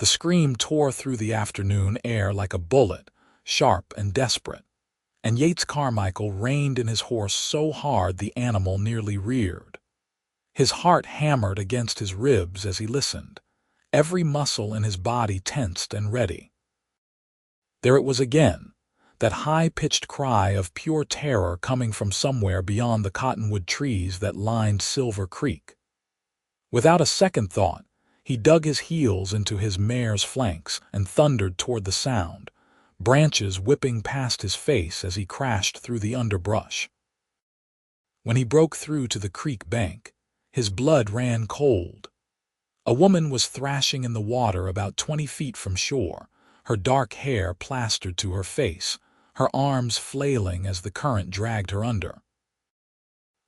The scream tore through the afternoon air like a bullet, sharp and desperate, and Yates Carmichael reined in his horse so hard the animal nearly reared. His heart hammered against his ribs as he listened, every muscle in his body tensed and ready. There it was again, that high-pitched cry of pure terror coming from somewhere beyond the cottonwood trees that lined Silver Creek. Without a second thought, he dug his heels into his mare's flanks and thundered toward the sound, branches whipping past his face as he crashed through the underbrush. When he broke through to the creek bank, his blood ran cold. A woman was thrashing in the water about 20 feet from shore, her dark hair plastered to her face, her arms flailing as the current dragged her under.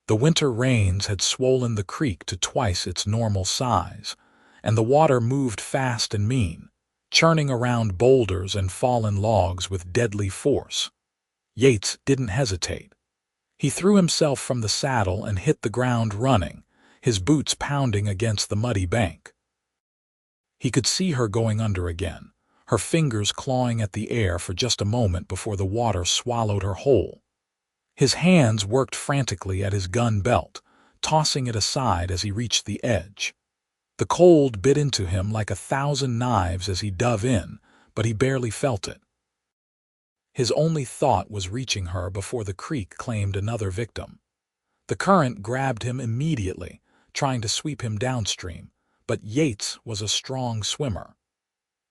The winter rains had swollen the creek to twice its normal size, and the water moved fast and mean, churning around boulders and fallen logs with deadly force. Yates didn't hesitate. He threw himself from the saddle and hit the ground running, his boots pounding against the muddy bank. He could see her going under again, her fingers clawing at the air for just a moment before the water swallowed her whole. His hands worked frantically at his gun belt, tossing it aside as he reached the edge. The cold bit into him like 1,000 knives as he dove in, but he barely felt it. His only thought was reaching her before the creek claimed another victim. The current grabbed him immediately, trying to sweep him downstream, but Yates was a strong swimmer.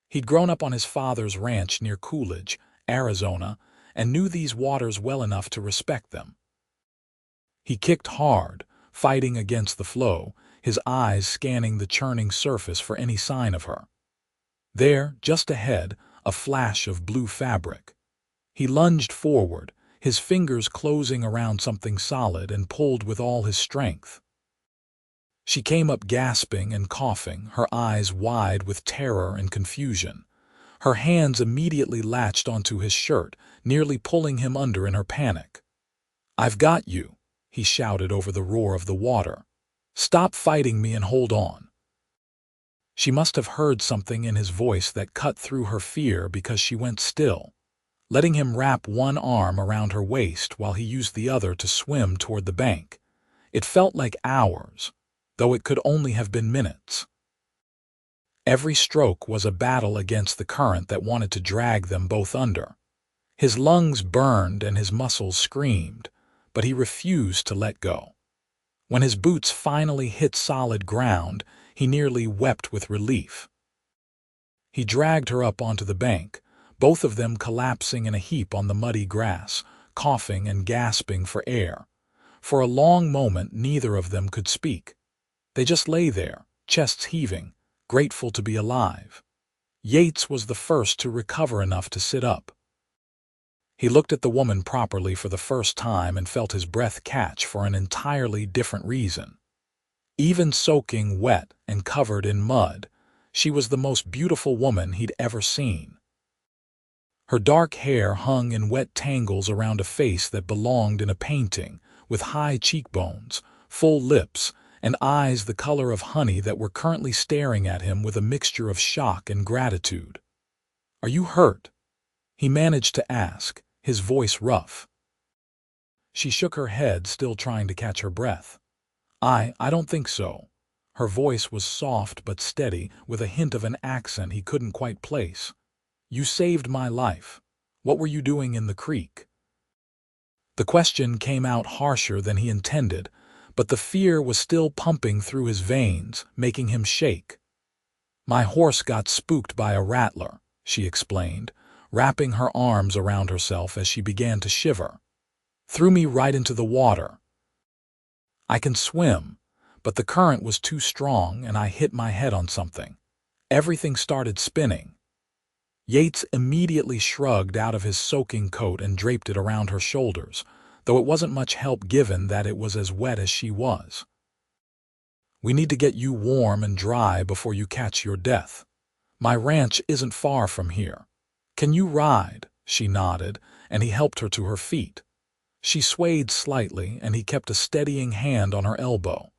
He'd grown up on his father's ranch near Coolidge, Arizona, and knew these waters well enough to respect them. He kicked hard, fighting against the flow, his eyes scanning the churning surface for any sign of her. There, just ahead, a flash of blue fabric. He lunged forward, his fingers closing around something solid, and pulled with all his strength. She came up gasping and coughing, her eyes wide with terror and confusion. Her hands immediately latched onto his shirt, nearly pulling him under in her panic. "I've got you," he shouted over the roar of the water. "Stop fighting me and hold on." She must have heard something in his voice that cut through her fear because she went still, letting him wrap one arm around her waist while he used the other to swim toward the bank. It felt like hours, though it could only have been minutes. Every stroke was a battle against the current that wanted to drag them both under. His lungs burned and his muscles screamed, but he refused to let go. When his boots finally hit solid ground, he nearly wept with relief. He dragged her up onto the bank, both of them collapsing in a heap on the muddy grass, coughing and gasping for air. For a long moment, neither of them could speak. They just lay there, chests heaving, grateful to be alive. Yates was the first to recover enough to sit up. He looked at the woman properly for the first time and felt his breath catch for an entirely different reason. Even soaking wet and covered in mud, she was the most beautiful woman he'd ever seen. Her dark hair hung in wet tangles around a face that belonged in a painting, with high cheekbones, full lips, and eyes the color of honey that were currently staring at him with a mixture of shock and gratitude. "Are you hurt?" he managed to ask, his voice rough. She shook her head, still trying to catch her breath. I don't think so." Her voice was soft but steady, with a hint of an accent he couldn't quite place. "You saved my life. What were you doing in the creek?" The question came out harsher than he intended, but the fear was still pumping through his veins, making him shake. "My horse got spooked by a rattler," she explained, wrapping her arms around herself as she began to shiver. "Threw me right into the water. I can swim, but the current was too strong and I hit my head on something. Everything started spinning." Yates immediately shrugged out of his soaking coat and draped it around her shoulders, though it wasn't much help given that it was as wet as she was. "We need to get you warm and dry before you catch your death. My ranch isn't far from here. Can you ride?" She nodded, and he helped her to her feet. She swayed slightly, and he kept a steadying hand on her elbow.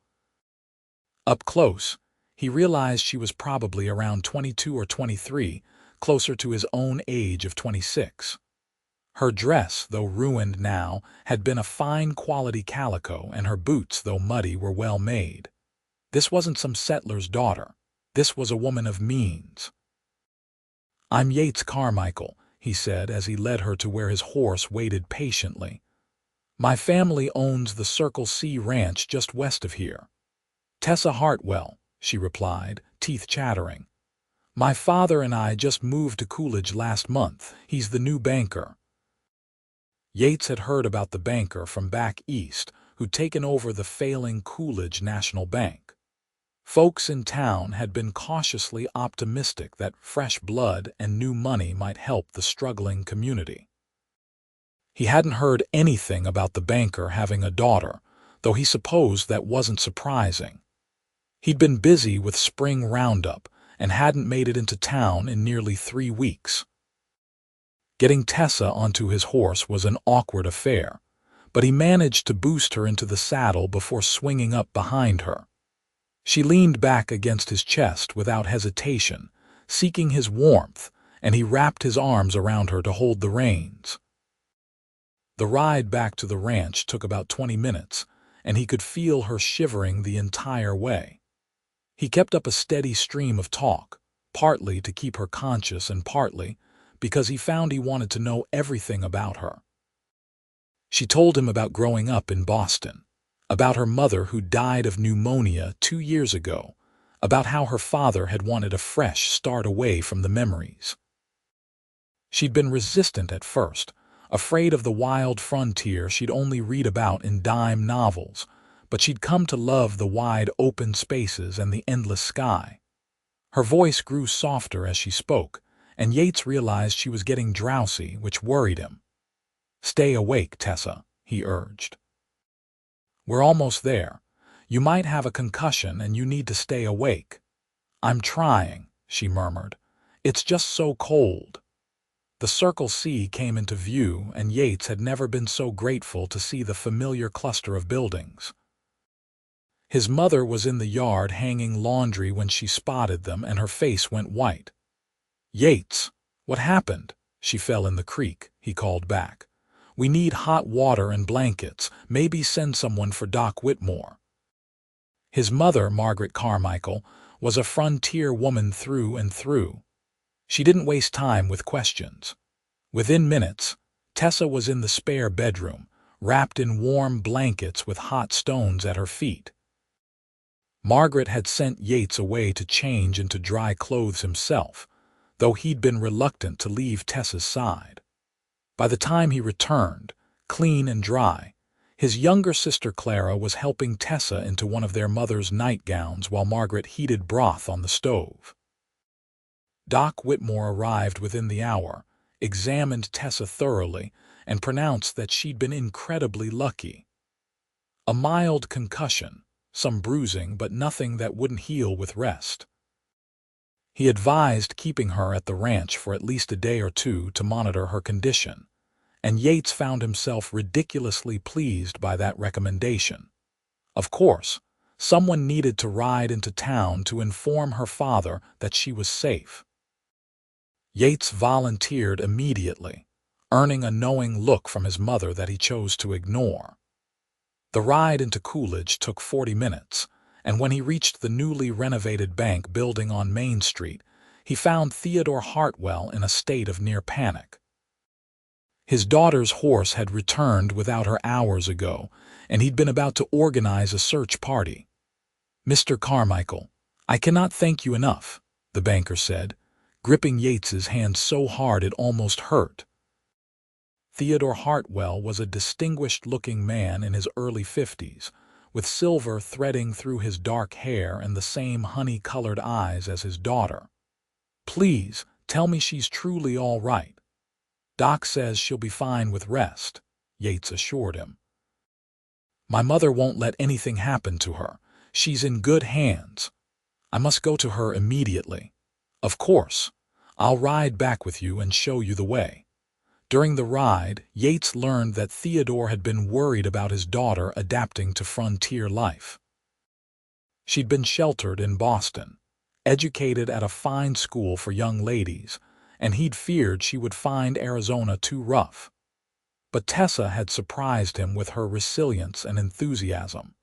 Up close, He realized she was probably around 22 or 23, closer to his own age of 26. Her dress, though ruined now, had been a fine quality calico, and her boots, though muddy, were well made. This wasn't some settler's daughter. This was a woman of means. "I'm Yates Carmichael," he said as he led her to where his horse waited patiently. "My family owns the Circle C ranch just west of here." "Tessa Hartwell," she replied, teeth chattering. "My father and I just moved to Coolidge last month. He's the new banker." Yates had heard about the banker from back east who'd taken over the failing Coolidge National Bank. Folks in town had been cautiously optimistic that fresh blood and new money might help the struggling community. He hadn't heard anything about the banker having a daughter, though he supposed that wasn't surprising. He'd been busy with spring roundup and hadn't made it into town in nearly 3 weeks. Getting Tessa onto his horse was an awkward affair, but he managed to boost her into the saddle before swinging up behind her. She leaned back against his chest without hesitation, seeking his warmth, and he wrapped his arms around her to hold the reins. The ride back to the ranch took about 20 minutes, and he could feel her shivering the entire way. He kept up a steady stream of talk, partly to keep her conscious and partly because he found he wanted to know everything about her. She told him about growing up in Boston, about her mother who died of pneumonia 2 years ago, about how her father had wanted a fresh start away from the memories. She'd been resistant at first, afraid of the wild frontier she'd only read about in dime novels, but she'd come to love the wide open spaces and the endless sky. Her voice grew softer as she spoke, and Yates realized she was getting drowsy, which worried him. "Stay awake, Tessa," he urged. "We're almost there. You might have a concussion and you need to stay awake." "I'm trying," she murmured. "It's just so cold." The Circle C came into view, and Yates had never been so grateful to see the familiar cluster of buildings. His mother was in the yard hanging laundry when she spotted them, and her face went white. "Yates, what happened?" "She fell in the creek," he called back. "We need hot water and blankets. Maybe send someone for Doc Whitmore." His mother, Margaret Carmichael, was a frontier woman through and through. She didn't waste time with questions. Within minutes, Tessa was in the spare bedroom, wrapped in warm blankets with hot stones at her feet. Margaret had sent Yates away to change into dry clothes himself, though he'd been reluctant to leave Tessa's side. By the time he returned, clean and dry, his younger sister Clara was helping Tessa into one of their mother's nightgowns while Margaret heated broth on the stove. Doc Whitmore arrived within the hour, examined Tessa thoroughly, and pronounced that she'd been incredibly lucky. A mild concussion, some bruising, but nothing that wouldn't heal with rest. He advised keeping her at the ranch for at least a day or two to monitor her condition, and Yates found himself ridiculously pleased by that recommendation. Of course, someone needed to ride into town to inform her father that she was safe. Yates volunteered immediately, earning a knowing look from his mother that he chose to ignore. The ride into Coolidge took 40 minutes, and when he reached the newly renovated bank building on Main Street, he found Theodore Hartwell in a state of near panic. His daughter's horse had returned without her hours ago, and he'd been about to organize a search party. "Mr. Carmichael, I cannot thank you enough," the banker said, gripping Yates's hand so hard it almost hurt. Theodore Hartwell was a distinguished-looking man in his early 50s, with silver threading through his dark hair and the same honey-colored eyes as his daughter. "Please, tell me she's truly all right." "Doc says she'll be fine with rest," Yates assured him. "My mother won't let anything happen to her. She's in good hands. I must go to her immediately." "Of course. I'll ride back with you and show you the way." During the ride, Yates learned that Theodore had been worried about his daughter adapting to frontier life. She'd been sheltered in Boston, educated at a fine school for young ladies, and he'd feared she would find Arizona too rough. But Tessa had surprised him with her resilience and enthusiasm.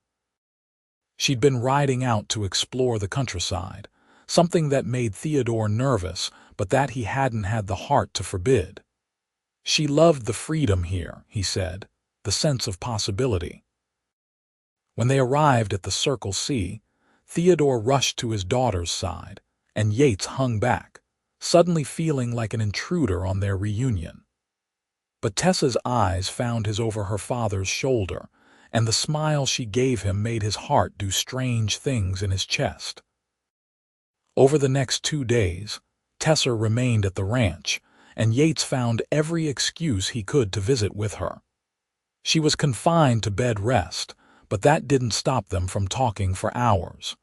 She'd been riding out to explore the countryside, something that made Theodore nervous, but that he hadn't had the heart to forbid. She loved the freedom here, he said, the sense of possibility. When they arrived at the Circle C, Theodore rushed to his daughter's side, and Yates hung back, suddenly feeling like an intruder on their reunion. But Tessa's eyes found his over her father's shoulder, and the smile she gave him made his heart do strange things in his chest. Over the next 2 days, Tessa remained at the ranch, and Yates found every excuse he could to visit with her. She was confined to bed rest, but that didn't stop them from talking for hours.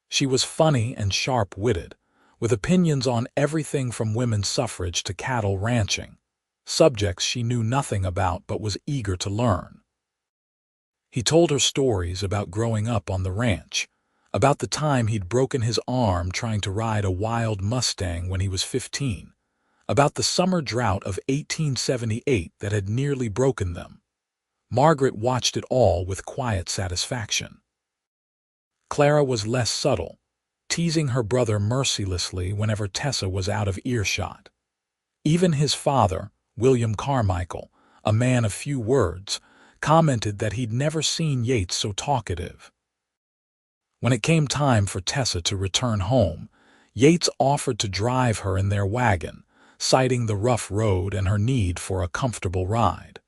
She was funny and sharp-witted, with opinions on everything from women's suffrage to cattle ranching, subjects she knew nothing about but was eager to learn. He told her stories about growing up on the ranch, about the time he'd broken his arm trying to ride a wild Mustang when he was 15, about the summer drought of 1878 that had nearly broken them. Margaret watched it all with quiet satisfaction. Clara was less subtle, teasing her brother mercilessly whenever Tessa was out of earshot. Even his father, William Carmichael, a man of few words, commented that he'd never seen Yates so talkative. When it came time for Tessa to return home, Yates offered to drive her in their wagon, citing the rough road and her need for a comfortable ride.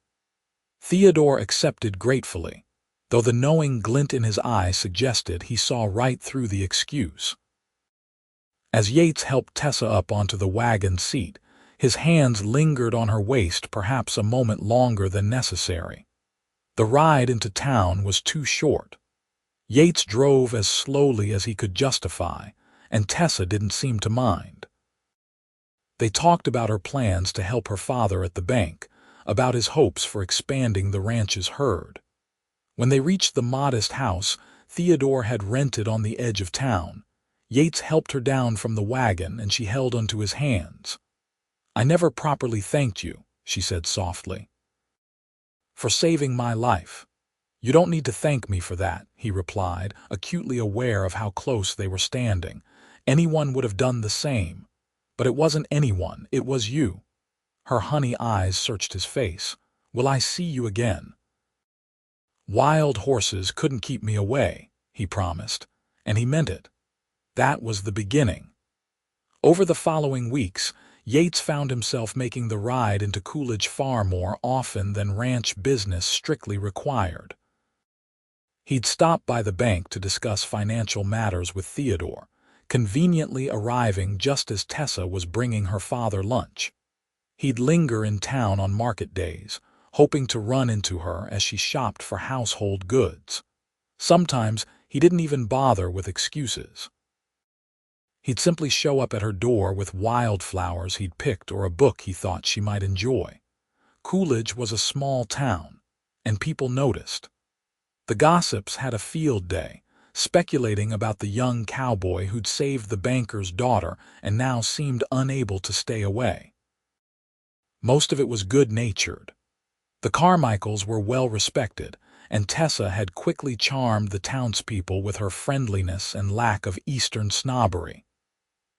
Theodore accepted gratefully, though the knowing glint in his eye suggested he saw right through the excuse. As Yates helped Tessa up onto the wagon seat, his hands lingered on her waist perhaps a moment longer than necessary. The ride into town was too short. Yates drove as slowly as he could justify, and Tessa didn't seem to mind. They talked about her plans to help her father at the bank, about his hopes for expanding the ranch's herd. When they reached the modest house Theodore had rented on the edge of town, Yates helped her down from the wagon and she held onto his hands. "I never properly thanked you," she said softly, "for saving my life." "You don't need to thank me for that," he replied, acutely aware of how close they were standing. "Anyone would have done the same. But it wasn't anyone, it was you." Her honey eyes searched his face. "Will I see you again?" "Wild horses couldn't keep me away," he promised, and he meant it. That was the beginning. Over the following weeks, Yates found himself making the ride into Coolidge far more often than ranch business strictly required. He'd stop by the bank to discuss financial matters with Theodore, conveniently arriving just as Tessa was bringing her father lunch. He'd linger in town on market days, hoping to run into her as she shopped for household goods. Sometimes he didn't even bother with excuses. He'd simply show up at her door with wildflowers he'd picked or a book he thought she might enjoy. Coolidge was a small town, and people noticed. The gossips had a field day, speculating about the young cowboy who'd saved the banker's daughter and now seemed unable to stay away. Most of it was good-natured. The Carmichaels were well-respected, and Tessa had quickly charmed the townspeople with her friendliness and lack of Eastern snobbery.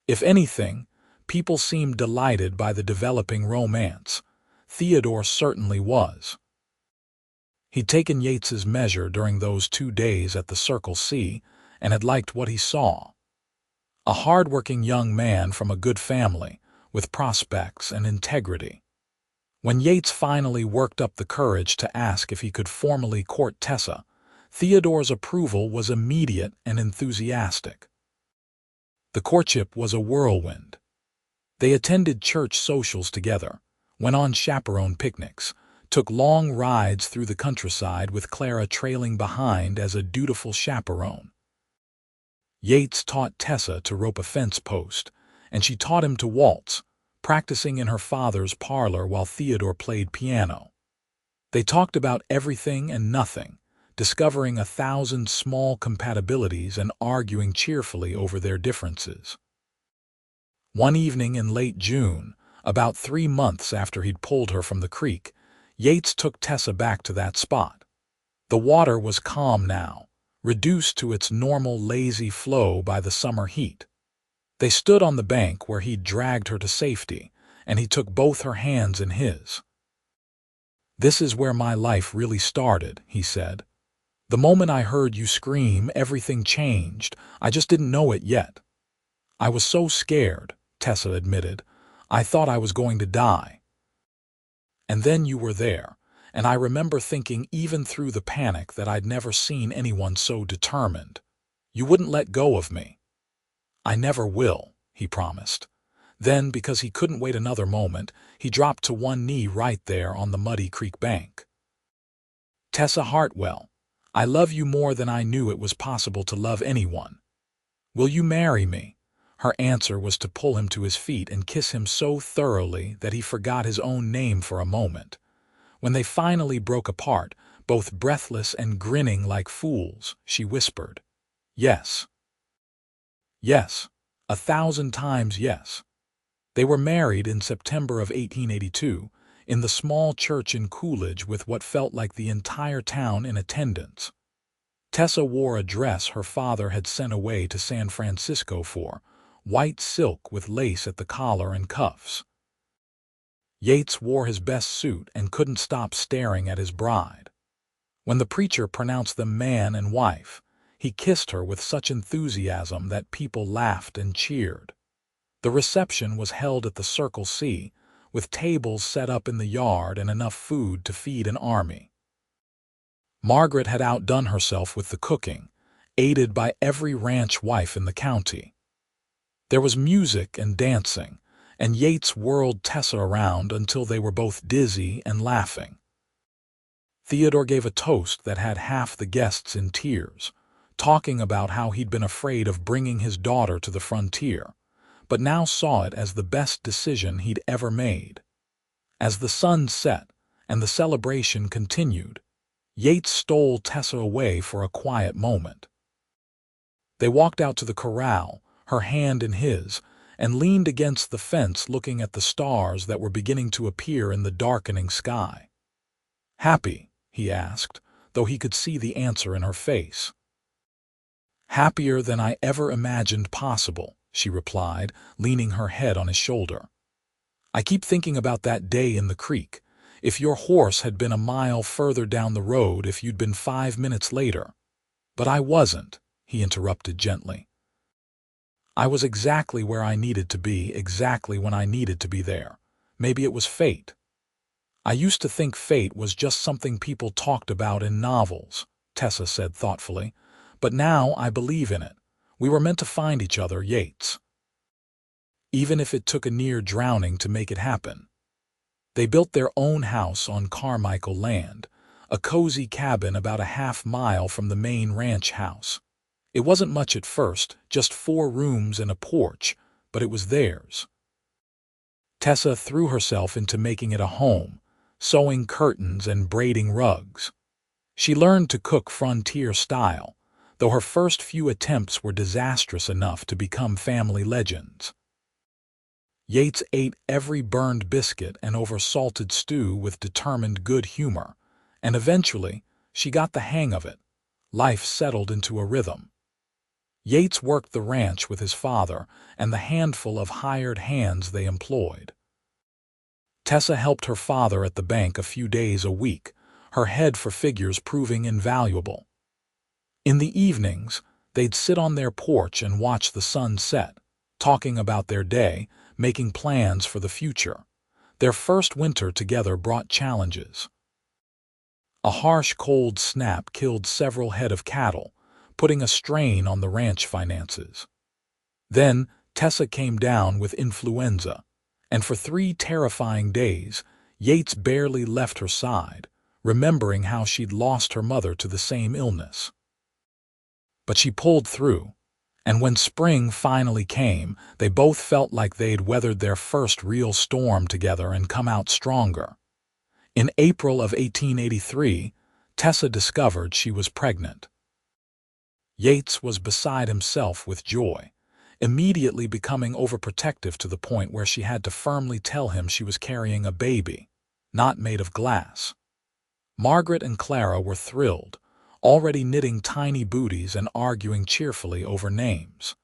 If anything, people seemed delighted by the developing romance. Theodore certainly was. He'd taken Yates's measure during those 2 days at the Circle C and had liked what he saw. A hard-working young man from a good family, with prospects and integrity. When Yates finally worked up the courage to ask if he could formally court Tessa, Theodore's approval was immediate and enthusiastic. The courtship was a whirlwind. They attended church socials together, went on chaperone picnics, took long rides through the countryside with Clara trailing behind as a dutiful chaperone. Yates taught Tessa to rope a fence post, and she taught him to waltz, practicing in her father's parlor while Theodore played piano. They talked about everything and nothing, discovering 1,000 small compatibilities and arguing cheerfully over their differences. One evening in late June, about 3 months after he'd pulled her from the creek, Yates took Tessa back to that spot. The water was calm now, reduced to its normal lazy flow by the summer heat. They stood on the bank where he'd dragged her to safety, and he took both her hands in his. "This is where my life really started," he said. "The moment I heard you scream, everything changed. I just didn't know it yet." "I was so scared," Tessa admitted. "I thought I was going to die. And then you were there, and I remember thinking even through the panic that I'd never seen anyone so determined. You wouldn't let go of me." "I never will," he promised. Then, because he couldn't wait another moment, he dropped to one knee right there on the muddy creek bank. "Tessa Hartwell, I love you more than I knew it was possible to love anyone. Will you marry me?" Her answer was to pull him to his feet and kiss him so thoroughly that he forgot his own name for a moment. When they finally broke apart, both breathless and grinning like fools, she whispered, "Yes. Yes. 1,000 times yes." They were married in September of 1882, in the small church in Coolidge with what felt like the entire town in attendance. Tessa wore a dress her father had sent away to San Francisco for, white silk with lace at the collar and cuffs. Yates wore his best suit and couldn't stop staring at his bride. When the preacher pronounced them man and wife, he kissed her with such enthusiasm that people laughed and cheered. The reception was held at the Circle C, with tables set up in the yard and enough food to feed an army. Margaret had outdone herself with the cooking, aided by every ranch wife in the county. There was music and dancing, and Yates whirled Tessa around until they were both dizzy and laughing. Theodore gave a toast that had half the guests in tears, talking about how he'd been afraid of bringing his daughter to the frontier, but now saw it as the best decision he'd ever made. As the sun set and the celebration continued, Yates stole Tessa away for a quiet moment. They walked out to the corral, her hand in his, and leaned against the fence looking at the stars that were beginning to appear in the darkening sky. "Happy?" he asked, though he could see the answer in her face. "Happier than I ever imagined possible," she replied, leaning her head on his shoulder. "I keep thinking about that day in the creek. If your horse had been a mile further down the road, if you'd been 5 minutes later." "But I wasn't," he interrupted gently. "I was exactly where I needed to be, exactly when I needed to be there. Maybe it was fate." "I used to think fate was just something people talked about in novels," Tessa said thoughtfully. "But now I believe in it. We were meant to find each other, Yates. Even if it took a near drowning to make it happen." They built their own house on Carmichael land, a cozy cabin about a half-mile from the main ranch house. It wasn't much at first, just 4 rooms and a porch, but it was theirs. Tessa threw herself into making it a home, sewing curtains and braiding rugs. She learned to cook frontier style, though her first few attempts were disastrous enough to become family legends. Yates ate every burned biscuit and over-salted stew with determined good humor, and eventually she got the hang of it. Life settled into a rhythm. Yates worked the ranch with his father and the handful of hired hands they employed. Tessa helped her father at the bank a few days a week, her head for figures proving invaluable. In the evenings, they'd sit on their porch and watch the sun set, talking about their day, making plans for the future. Their first winter together brought challenges. A harsh cold snap killed several head of cattle, putting a strain on the ranch finances. Then Tessa came down with influenza, and for 3 terrifying days, Yates barely left her side, remembering how she'd lost her mother to the same illness. But she pulled through, and when spring finally came, they both felt like they'd weathered their first real storm together and come out stronger. In April of 1883, Tessa discovered she was pregnant. Yates was beside himself with joy, immediately becoming overprotective to the point where she had to firmly tell him she was carrying a baby, not made of glass. Margaret and Clara were thrilled, already knitting tiny booties and arguing cheerfully over names.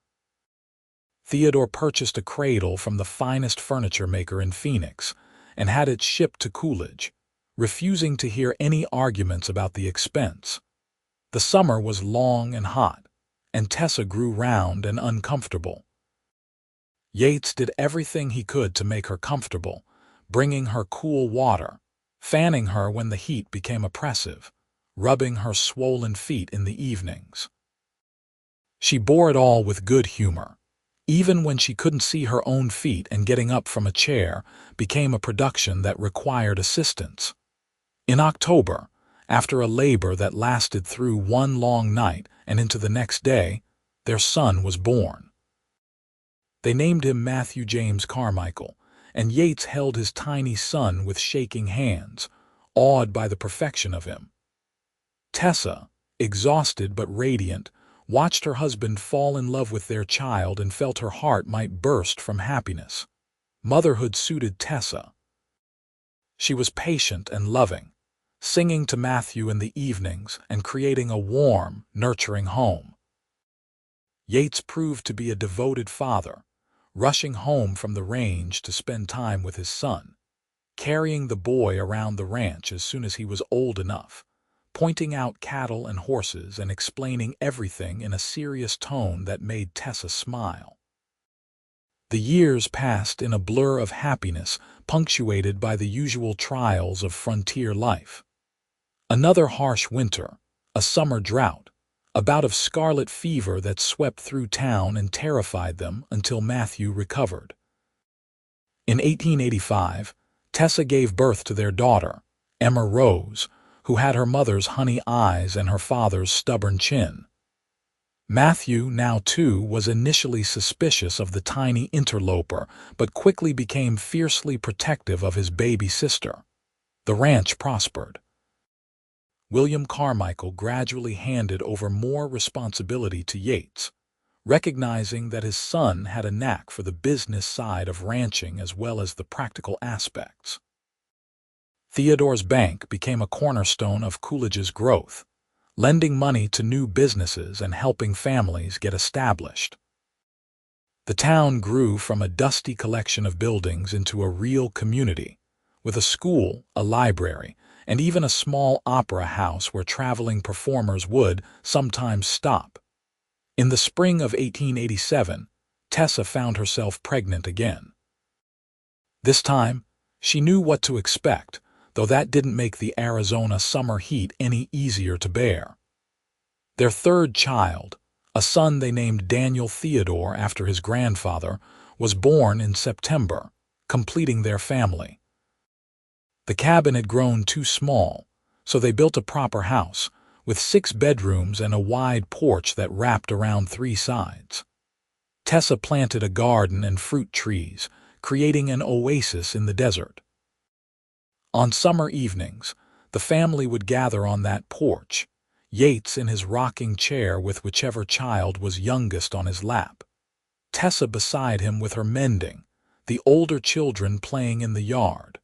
Theodore purchased a cradle from the finest furniture maker in Phoenix and had it shipped to Coolidge, refusing to hear any arguments about the expense. The summer was long and hot, and Tessa grew round and uncomfortable. Yates did everything he could to make her comfortable, bringing her cool water, fanning her when the heat became oppressive, rubbing her swollen feet in the evenings. She bore it all with good humor, even when she couldn't see her own feet and getting up from a chair became a production that required assistance. In October, after a labor that lasted through one long night and into the next day, their son was born. They named him Matthew James Carmichael, and Yates held his tiny son with shaking hands, awed by the perfection of him. Tessa, exhausted but radiant, watched her husband fall in love with their child and felt her heart might burst from happiness. Motherhood suited Tessa. She was patient and loving, singing to Matthew in the evenings and creating a warm, nurturing home. Yates proved to be a devoted father, rushing home from the range to spend time with his son, carrying the boy around the ranch as soon as he was old enough, pointing out cattle and horses and explaining everything in a serious tone that made Tessa smile. The years passed in a blur of happiness punctuated by the usual trials of frontier life. Another harsh winter, a summer drought, a bout of scarlet fever that swept through town and terrified them until Matthew recovered. In 1885, Tessa gave birth to their daughter, Emma Rose, who had her mother's honey eyes and her father's stubborn chin. Matthew, now 2, was initially suspicious of the tiny interloper, but quickly became fiercely protective of his baby sister. The ranch prospered. William Carmichael gradually handed over more responsibility to Yates, recognizing that his son had a knack for the business side of ranching as well as the practical aspects. Theodore's bank became a cornerstone of Coolidge's growth, lending money to new businesses and helping families get established. The town grew from a dusty collection of buildings into a real community, with a school, a library, and even a small opera house where traveling performers would sometimes stop. In the spring of 1887, Tessa found herself pregnant again. This time, she knew what to expect, though that didn't make the Arizona summer heat any easier to bear. Their third child, a son they named Daniel Theodore after his grandfather, was born in September, completing their family. The cabin had grown too small, so they built a proper house, with 6 bedrooms and a wide porch that wrapped around 3 sides. Tessa planted a garden and fruit trees, creating an oasis in the desert. On summer evenings, the family would gather on that porch, Yates in his rocking chair with whichever child was youngest on his lap, Tessa beside him with her mending, the older children playing in the yard.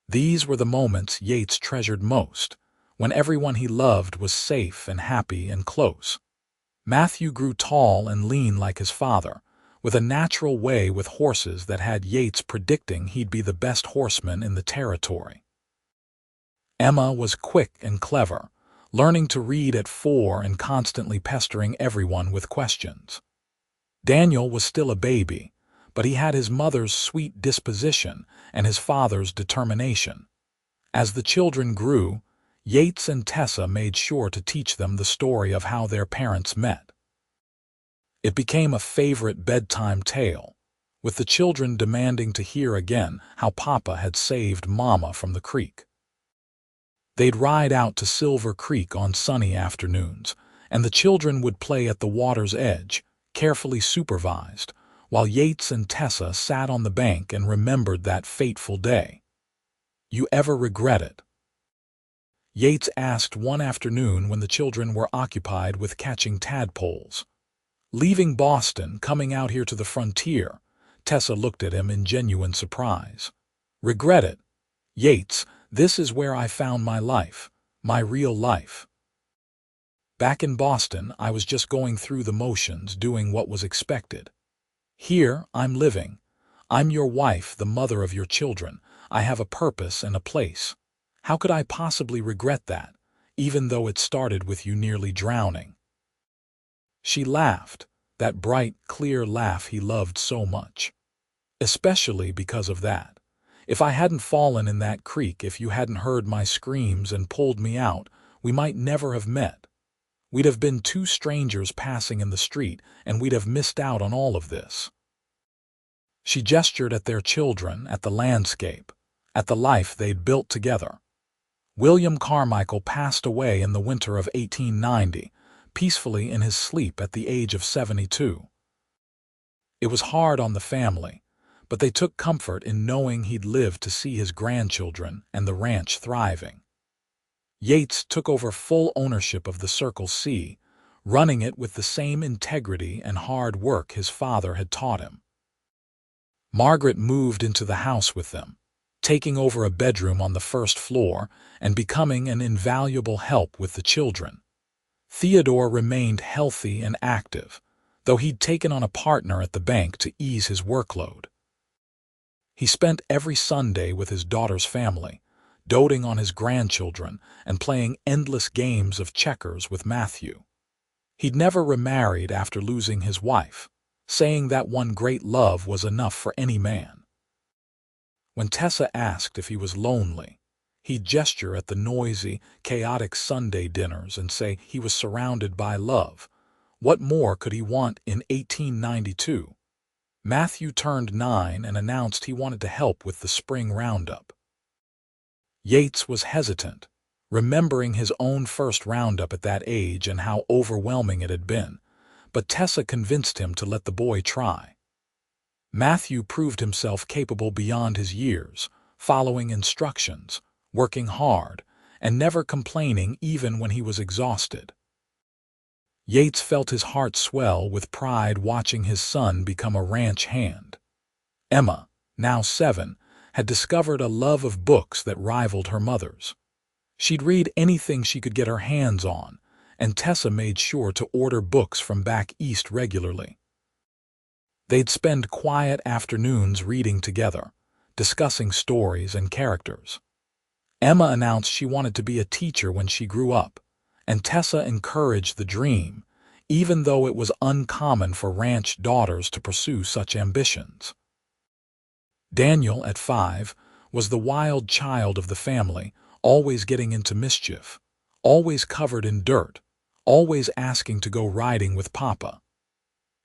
These were the moments Yates treasured most, when everyone he loved was safe and happy and close. Matthew grew tall and lean like his father, with a natural way with horses that had Yates predicting he'd be the best horseman in the territory. Emma was quick and clever, learning to read at 4 and constantly pestering everyone with questions. Daniel was still a baby, but he had his mother's sweet disposition and his father's determination. As the children grew, Yates and Tessa made sure to teach them the story of how their parents met. It became a favorite bedtime tale, with the children demanding to hear again how Papa had saved Mama from the creek. They'd ride out to Silver Creek on sunny afternoons, and the children would play at the water's edge, carefully supervised, while Yates and Tessa sat on the bank and remembered that fateful day. "You ever regret it?" Yates asked one afternoon when the children were occupied with catching tadpoles. Leaving Boston, coming out here to the frontier, Tessa looked at him in genuine surprise. Regret it. Yates, this is where I found my life, my real life. Back in Boston, I was just going through the motions, doing what was expected. Here, I'm living. I'm your wife, the mother of your children. I have a purpose and a place. How could I possibly regret that, even though it started with you nearly drowning? She laughed, that bright, clear laugh he loved so much. Especially because of that. If I hadn't fallen in that creek, if you hadn't heard my screams and pulled me out, we might never have met. We'd have been two strangers passing in the street, and we'd have missed out on all of this. She gestured at their children, at the landscape, at the life they'd built together. William Carmichael passed away in the winter of 1890, peacefully in his sleep at the age of 72. It was hard on the family, but they took comfort in knowing he'd live to see his grandchildren and the ranch thriving. Yates took over full ownership of the Circle C, running it with the same integrity and hard work his father had taught him. Margaret moved into the house with them, taking over a bedroom on the first floor and becoming an invaluable help with the children. Theodore remained healthy and active, though he'd taken on a partner at the bank to ease his workload. He spent every Sunday with his daughter's family, doting on his grandchildren and playing endless games of checkers with Matthew. He'd never remarried after losing his wife, saying that one great love was enough for any man. When Tessa asked if he was lonely, he'd gesture at the noisy, chaotic Sunday dinners and say he was surrounded by love. What more could he want in 1892? Matthew turned 9 and announced he wanted to help with the spring roundup. Yates was hesitant, remembering his own first roundup at that age and how overwhelming it had been, but Tessa convinced him to let the boy try. Matthew proved himself capable beyond his years, following instructions, working hard, and never complaining even when he was exhausted. Yates felt his heart swell with pride watching his son become a ranch hand. Emma, now 7, had discovered a love of books that rivaled her mother's. She'd read anything she could get her hands on, and Tessa made sure to order books from back east regularly. They'd spend quiet afternoons reading together, discussing stories and characters. Emma announced she wanted to be a teacher when she grew up, and Tessa encouraged the dream, even though it was uncommon for ranch daughters to pursue such ambitions. Daniel, at 5, was the wild child of the family, always getting into mischief, always covered in dirt, always asking to go riding with Papa.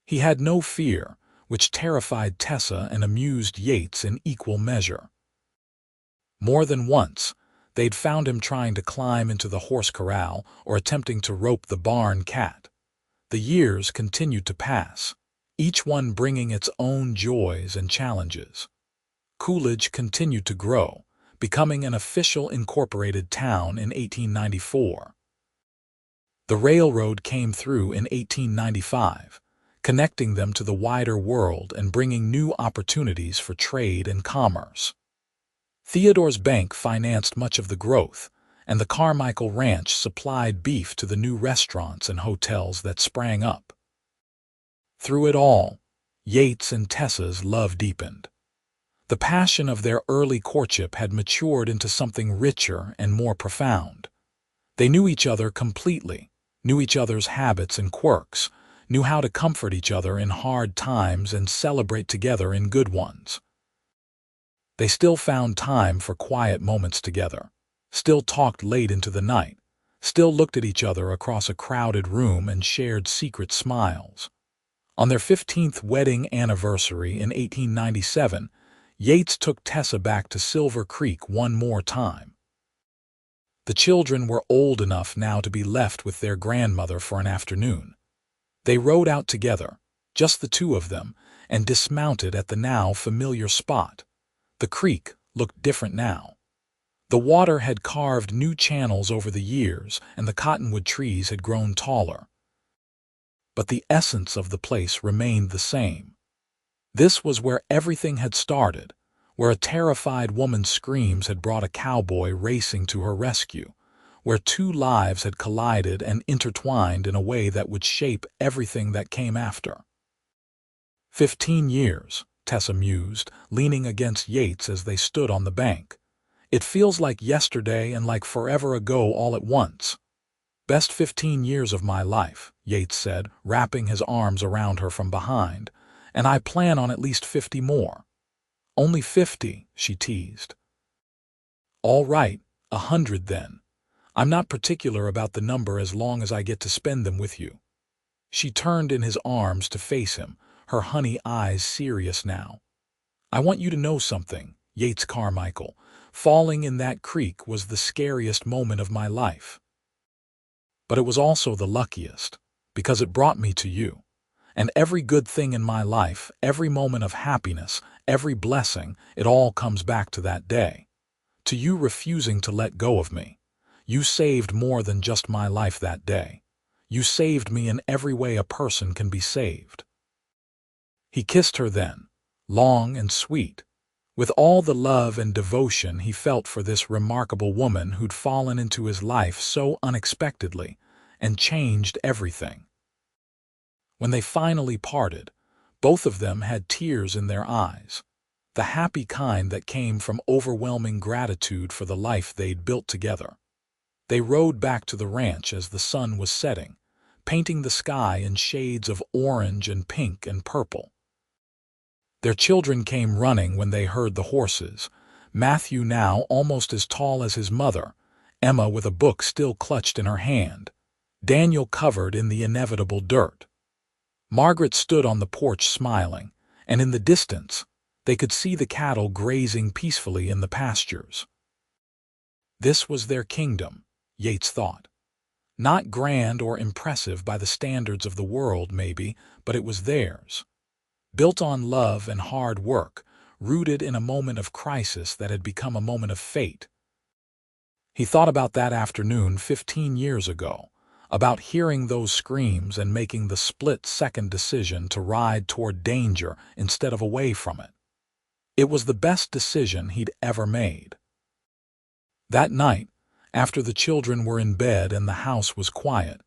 He had no fear, which terrified Tessa and amused Yates in equal measure. More than once, they'd found him trying to climb into the horse corral or attempting to rope the barn cat. The years continued to pass, each one bringing its own joys and challenges. Coolidge continued to grow, becoming an official incorporated town in 1894. The railroad came through in 1895, connecting them to the wider world and bringing new opportunities for trade and commerce. Theodore's bank financed much of the growth, and the Carmichael Ranch supplied beef to the new restaurants and hotels that sprang up. Through it all, Yates and Tessa's love deepened. The passion of their early courtship had matured into something richer and more profound. They knew each other completely, knew each other's habits and quirks, knew how to comfort each other in hard times and celebrate together in good ones. They still found time for quiet moments together, still talked late into the night, still looked at each other across a crowded room and shared secret smiles. On their 15th wedding anniversary in 1897, Yates took Tessa back to Silver Creek one more time. The children were old enough now to be left with their grandmother for an afternoon. They rode out together, just the two of them, and dismounted at the now familiar spot. The creek looked different now. The water had carved new channels over the years, and the cottonwood trees had grown taller. But the essence of the place remained the same. This was where everything had started, where a terrified woman's screams had brought a cowboy racing to her rescue, where two lives had collided and intertwined in a way that would shape everything that came after. 15 years, Tessa mused, leaning against Yates as they stood on the bank. It feels like yesterday and like forever ago all at once. Best 15 years of my life, Yates said, wrapping his arms around her from behind, and I plan on at least 50 more. Only 50, she teased. All right, 100 then. I'm not particular about the number as long as I get to spend them with you. She turned in his arms to face him, her honey eyes serious now. I want you to know something, Yates Carmichael. Falling in that creek was the scariest moment of my life. But it was also the luckiest, because it brought me to you. And every good thing in my life, every moment of happiness, every blessing, it all comes back to that day. To you refusing to let go of me. You saved more than just my life that day. You saved me in every way a person can be saved. He kissed her then, long and sweet, with all the love and devotion he felt for this remarkable woman who'd fallen into his life so unexpectedly and changed everything. When they finally parted, both of them had tears in their eyes, the happy kind that came from overwhelming gratitude for the life they'd built together. They rode back to the ranch as the sun was setting, painting the sky in shades of orange and pink and purple. Their children came running when they heard the horses, Matthew now almost as tall as his mother, Emma with a book still clutched in her hand, Daniel covered in the inevitable dirt. Margaret stood on the porch smiling, and in the distance, they could see the cattle grazing peacefully in the pastures. This was their kingdom, Yates thought. Not grand or impressive by the standards of the world, maybe, but it was theirs. Built on love and hard work, rooted in a moment of crisis that had become a moment of fate. He thought about that afternoon 15 years ago, about hearing those screams and making the split-second decision to ride toward danger instead of away from it. It was the best decision he'd ever made. That night, after the children were in bed and the house was quiet,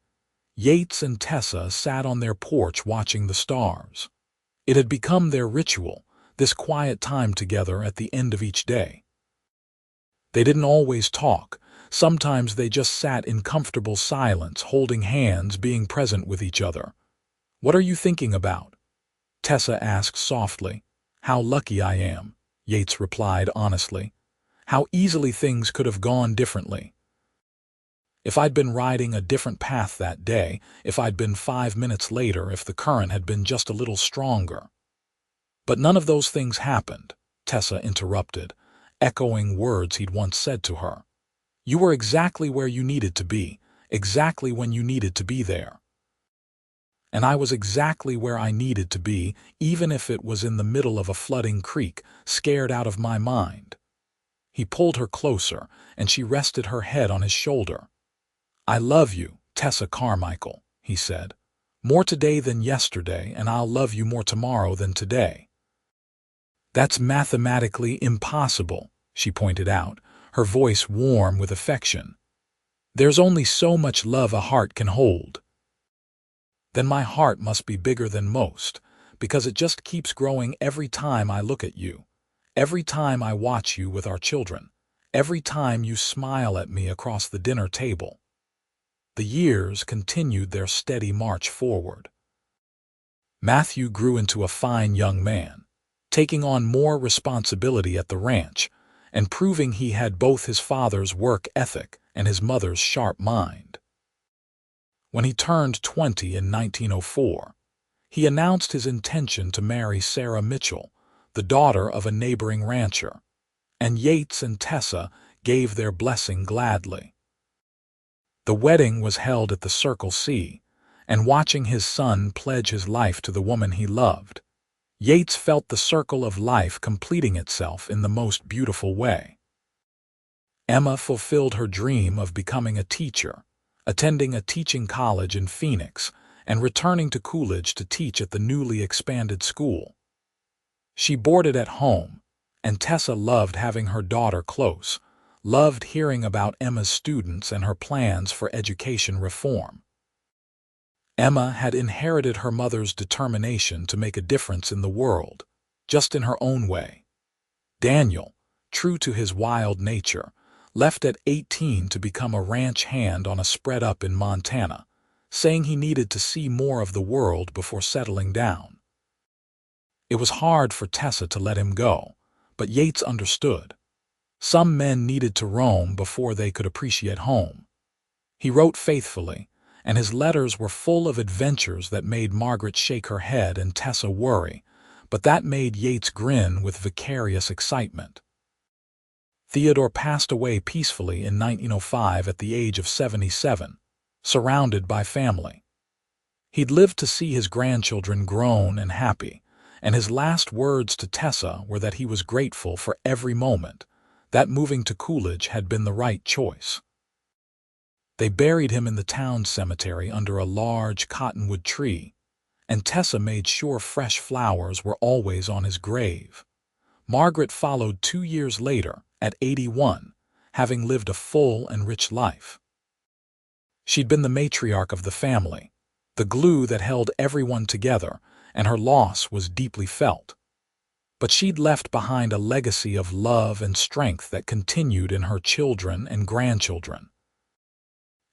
Yates and Tessa sat on their porch watching the stars. It had become their ritual, this quiet time together at the end of each day. They didn't always talk. Sometimes they just sat in comfortable silence, holding hands, being present with each other. "What are you thinking about?" Tessa asked softly. "How lucky I am," Yates replied honestly. "How easily things could have gone differently. If I'd been riding a different path that day, if I'd been 5 minutes later, if the current had been just a little stronger." But none of those things happened, Tessa interrupted, echoing words he'd once said to her. You were exactly where you needed to be, exactly when you needed to be there. And I was exactly where I needed to be, even if it was in the middle of a flooding creek, scared out of my mind. He pulled her closer, and she rested her head on his shoulder. "I love you, Tessa Carmichael," he said. "More today than yesterday, and I'll love you more tomorrow than today." "That's mathematically impossible," she pointed out, her voice warm with affection. "There's only so much love a heart can hold." "Then my heart must be bigger than most, because it just keeps growing every time I look at you, every time I watch you with our children, every time you smile at me across the dinner table." The years continued their steady march forward. Matthew grew into a fine young man, taking on more responsibility at the ranch, and proving he had both his father's work ethic and his mother's sharp mind. When he turned 20 in 1904, he announced his intention to marry Sarah Mitchell, the daughter of a neighboring rancher, and Yates and Tessa gave their blessing gladly. The wedding was held at the Circle C, and watching his son pledge his life to the woman he loved, Yates felt the circle of life completing itself in the most beautiful way. Emma fulfilled her dream of becoming a teacher, attending a teaching college in Phoenix and returning to Coolidge to teach at the newly expanded school. She boarded at home, and Tessa loved having her daughter close, loved hearing about Emma's students and her plans for education reform. Emma had inherited her mother's determination to make a difference in the world, just in her own way. Daniel, true to his wild nature, left at 18 to become a ranch hand on a spread up in Montana, saying he needed to see more of the world before settling down. It was hard for Tessa to let him go, but Yates understood. Some men needed to roam before they could appreciate home. He wrote faithfully, and his letters were full of adventures that made Margaret shake her head and Tessa worry, but that made Yates grin with vicarious excitement. Theodore passed away peacefully in 1905 at the age of 77, surrounded by family. He'd lived to see his grandchildren grown and happy, and his last words to Tessa were that he was grateful for every moment, that moving to Coolidge had been the right choice. They buried him in the town cemetery under a large cottonwood tree, and Tessa made sure fresh flowers were always on his grave. Margaret followed 2 years later, at 81, having lived a full and rich life. She'd been the matriarch of the family, the glue that held everyone together, and her loss was deeply felt. But she'd left behind a legacy of love and strength that continued in her children and grandchildren.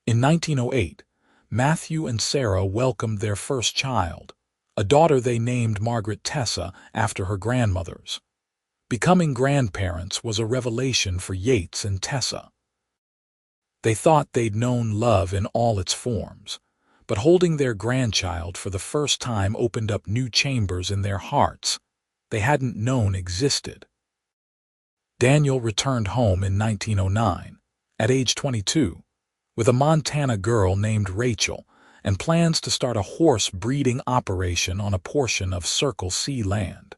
In 1908, Matthew and Sarah welcomed their first child, a daughter they named Margaret Tessa after her grandmother's. Becoming grandparents was a revelation for Yates and Tessa. They thought they'd known love in all its forms, but holding their grandchild for the first time opened up new chambers in their hearts they hadn't known existed. Daniel returned home in 1909, at age 22, with a Montana girl named Rachel and plans to start a horse breeding operation on a portion of Circle C land.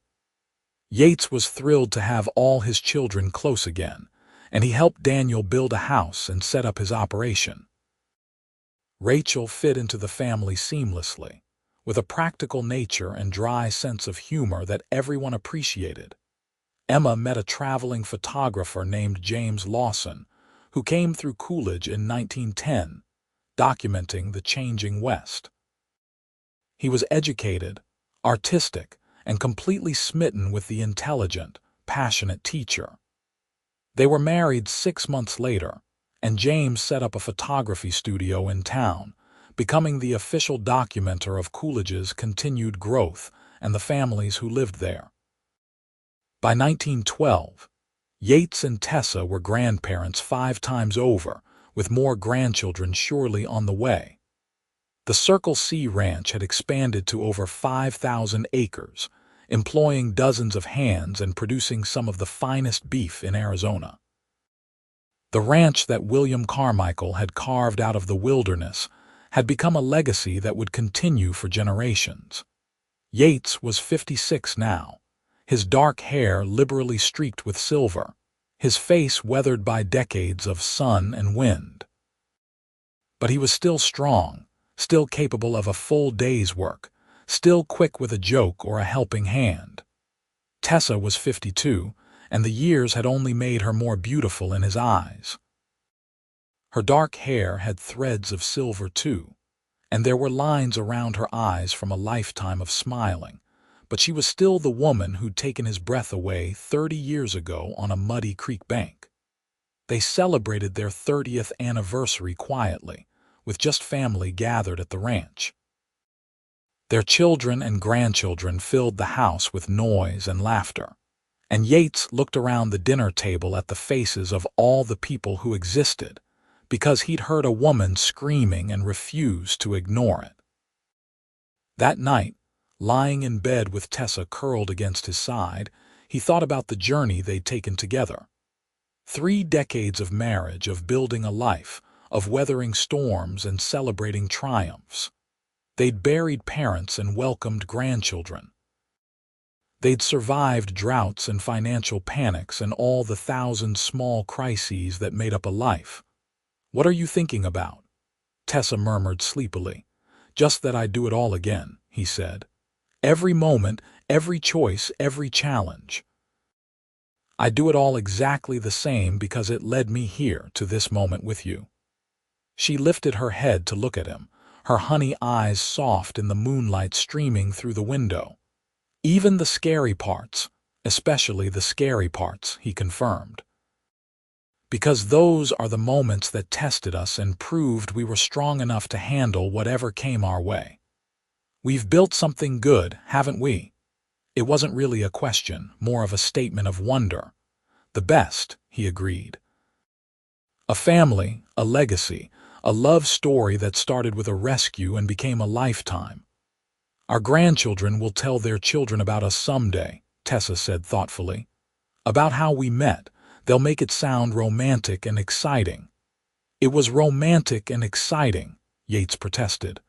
Yates was thrilled to have all his children close again, and he helped Daniel build a house and set up his operation. Rachel fit into the family seamlessly, with a practical nature and dry sense of humor that everyone appreciated. Emma met a traveling photographer named James Lawson, who came through Coolidge in 1910, documenting the changing West. He was educated, artistic, and completely smitten with the intelligent, passionate teacher. They were married 6 months later, and James set up a photography studio in town, becoming the official documenter of Coolidge's continued growth and the families who lived there. By 1912, Yates and Tessa were grandparents 5 times over, with more grandchildren surely on the way. The Circle C ranch had expanded to over 5,000 acres, employing dozens of hands and producing some of the finest beef in Arizona. The ranch that William Carmichael had carved out of the wilderness had become a legacy that would continue for generations. Yates was 56 now, his dark hair liberally streaked with silver, his face weathered by decades of sun and wind. But he was still strong, still capable of a full day's work, still quick with a joke or a helping hand. Tessa was 52, and the years had only made her more beautiful in his eyes. Her dark hair had threads of silver too, and there were lines around her eyes from a lifetime of smiling, but she was still the woman who'd taken his breath away 30 years ago on a muddy creek bank. They celebrated their 30th anniversary quietly, with just family gathered at the ranch. Their children and grandchildren filled the house with noise and laughter, and Yates looked around the dinner table at the faces of all the people who existed, because he'd heard a woman screaming and refused to ignore it. That night, lying in bed with Tessa curled against his side, he thought about the journey they'd taken together. 3 decades of marriage, of building a life, of weathering storms and celebrating triumphs. They'd buried parents and welcomed grandchildren. They'd survived droughts and financial panics and all the thousand small crises that made up a life. "What are you thinking about?" Tessa murmured sleepily. "Just that I'd do it all again," he said. "Every moment, every choice, every challenge. I'd do it all exactly the same because it led me here to this moment with you." She lifted her head to look at him, her honey eyes soft in the moonlight streaming through the window. "Even the scary parts, especially the scary parts," he confirmed. "Because those are the moments that tested us and proved we were strong enough to handle whatever came our way. We've built something good, haven't we?" It wasn't really a question, more of a statement of wonder. "The best," he agreed. "A family, a legacy, a love story that started with a rescue and became a lifetime. Our grandchildren will tell their children about us someday," Tessa said thoughtfully. "About how we met. They'll make it sound romantic and exciting." "It was romantic and exciting," Yates protested.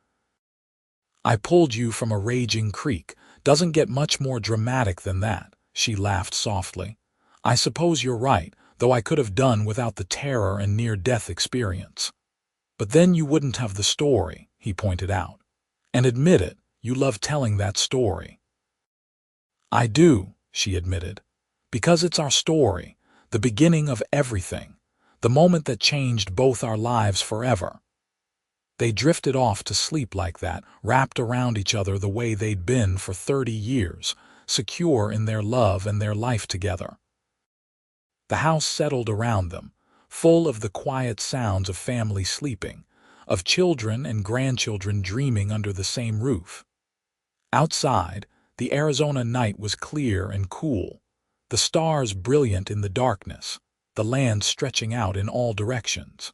"I pulled you from a raging creek. Doesn't get much more dramatic than that," she laughed softly. "I suppose you're right, though I could have done without the terror and near-death experience." "But then you wouldn't have the story," he pointed out. "And admit it, you love telling that story." "I do," she admitted. "Because it's our story, the beginning of everything, the moment that changed both our lives forever." They drifted off to sleep like that, wrapped around each other the way they'd been for 30 years, secure in their love and their life together. The house settled around them, full of the quiet sounds of family sleeping, of children and grandchildren dreaming under the same roof. Outside, the Arizona night was clear and cool, the stars brilliant in the darkness, the land stretching out in all directions.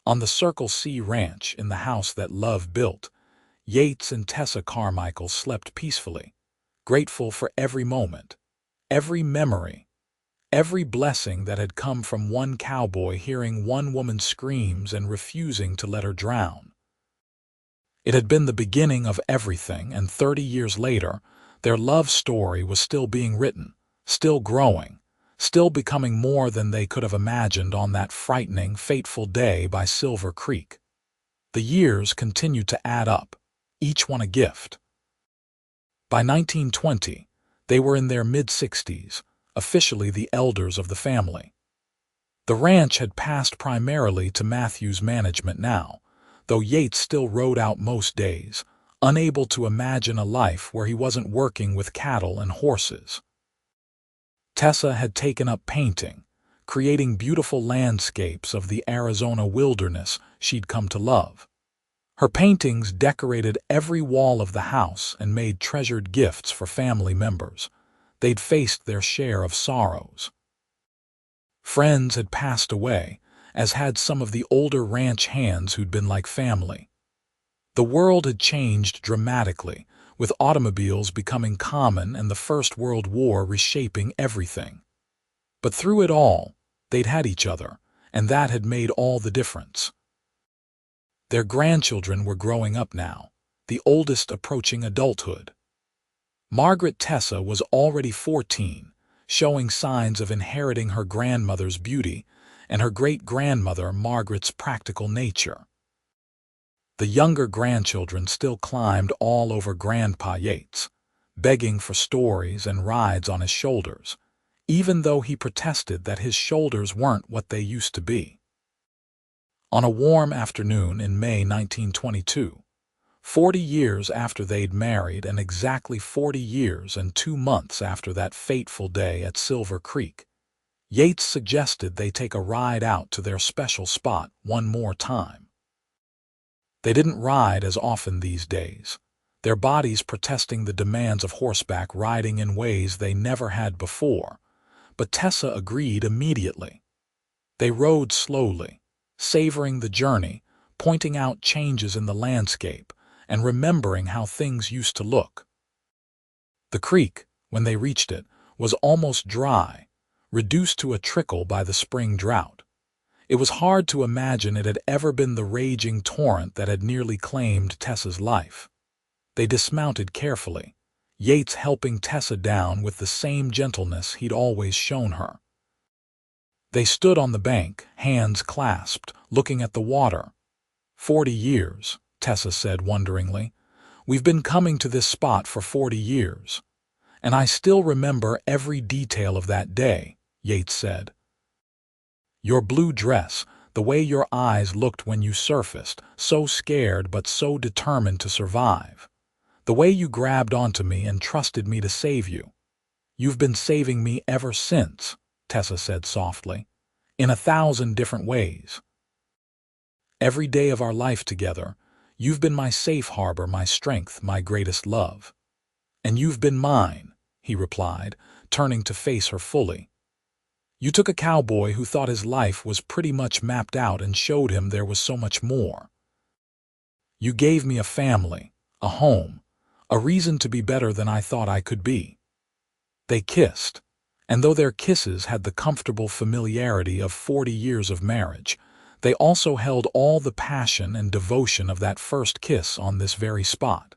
On the Circle C ranch in the house that love built, Yates and Tessa Carmichael slept peacefully, grateful for every moment, every memory, every blessing that had come from one cowboy hearing one woman's screams and refusing to let her drown. It had been the beginning of everything, and 30 years later, their love story was still being written, still growing, still becoming more than they could have imagined on that frightening, fateful day by Silver Creek. The years continued to add up, each one a gift. By 1920, they were in their mid-60s, officially the elders of the family. The ranch had passed primarily to Matthew's management now, though Yates still rode out most days, unable to imagine a life where he wasn't working with cattle and horses. Tessa had taken up painting, creating beautiful landscapes of the Arizona wilderness she'd come to love. Her paintings decorated every wall of the house and made treasured gifts for family members. They'd faced their share of sorrows. Friends had passed away, as had some of the older ranch hands who'd been like family. The world had changed dramatically, with automobiles becoming common and the First World War reshaping everything. But through it all, they'd had each other, and that had made all the difference. Their grandchildren were growing up now, the oldest approaching adulthood. Margaret Tessa was already 14, showing signs of inheriting her grandmother's beauty and her great-grandmother Margaret's practical nature. The younger grandchildren still climbed all over Grandpa Yates, begging for stories and rides on his shoulders, even though he protested that his shoulders weren't what they used to be. On a warm afternoon in May 1922, 40 years after they'd married and exactly 40 years and 2 months after that fateful day at Silver Creek, Yates suggested they take a ride out to their special spot one more time. They didn't ride as often these days, their bodies protesting the demands of horseback riding in ways they never had before, but Tessa agreed immediately. They rode slowly, savoring the journey, pointing out changes in the landscape, and remembering how things used to look. The creek, when they reached it, was almost dry, reduced to a trickle by the spring drought. It was hard to imagine it had ever been the raging torrent that had nearly claimed Tessa's life. They dismounted carefully, Yates helping Tessa down with the same gentleness he'd always shown her. They stood on the bank, hands clasped, looking at the water. 40 years, Tessa said wonderingly. We've been coming to this spot for 40 years. And I still remember every detail of that day, Yates said. Your blue dress, the way your eyes looked when you surfaced, so scared but so determined to survive. The way you grabbed onto me and trusted me to save you. You've been saving me ever since, Tessa said softly, in 1,000 different ways. Every day of our life together, you've been my safe harbor, my strength, my greatest love. And you've been mine, he replied, turning to face her fully. You took a cowboy who thought his life was pretty much mapped out and showed him there was so much more. You gave me a family, a home, a reason to be better than I thought I could be. They kissed, and though their kisses had the comfortable familiarity of 40 years of marriage, they also held all the passion and devotion of that first kiss on this very spot.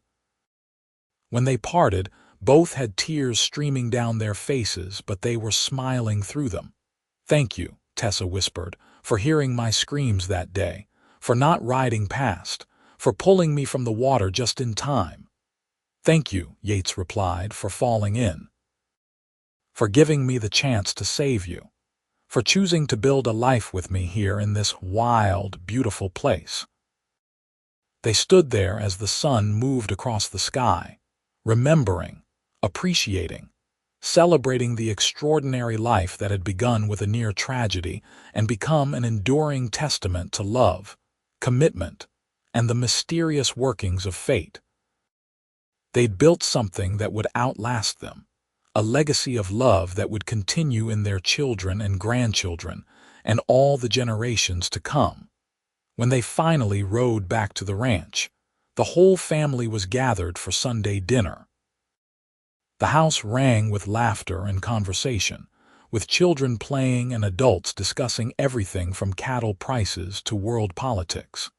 When they parted, both had tears streaming down their faces, but they were smiling through them. Thank you, Tessa whispered, for hearing my screams that day, for not riding past, for pulling me from the water just in time. Thank you, Yates replied, for falling in, for giving me the chance to save you, for choosing to build a life with me here in this wild, beautiful place. They stood there as the sun moved across the sky, remembering, appreciating, celebrating the extraordinary life that had begun with a near tragedy and become an enduring testament to love, commitment, and the mysterious workings of fate. They'd built something that would outlast them, a legacy of love that would continue in their children and grandchildren and all the generations to come. When they finally rode back to the ranch, the whole family was gathered for Sunday dinner. The house rang with laughter and conversation, with children playing and adults discussing everything from cattle prices to world politics.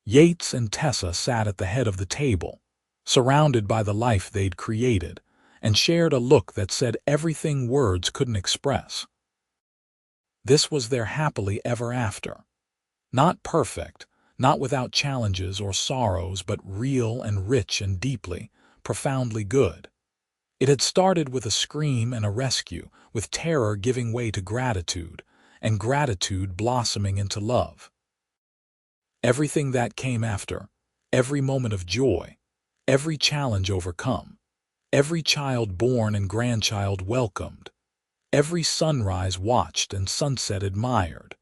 Yates and Tessa sat at the head of the table, surrounded by the life they'd created, and shared a look that said everything words couldn't express. This was their happily ever after. Not perfect, not without challenges or sorrows, but real and rich and deeply, profoundly good. It had started with a scream and a rescue, with terror giving way to gratitude, and gratitude blossoming into love. Everything that came after, every moment of joy, every challenge overcome, every child born and grandchild welcomed, every sunrise watched and sunset admired,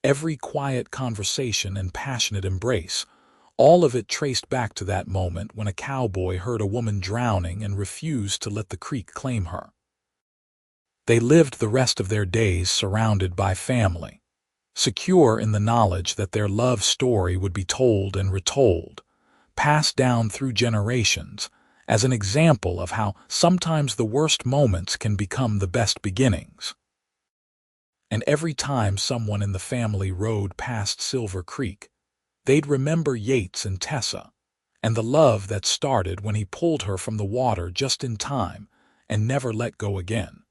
every quiet conversation and passionate embrace, all of it traced back to that moment when a cowboy heard a woman drowning and refused to let the creek claim her. They lived the rest of their days surrounded by family, secure in the knowledge that their love story would be told and retold, passed down through generations, as an example of how sometimes the worst moments can become the best beginnings. And every time someone in the family rode past Silver Creek, they'd remember Yates and Tessa, and the love that started when he pulled her from the water just in time and never let go again.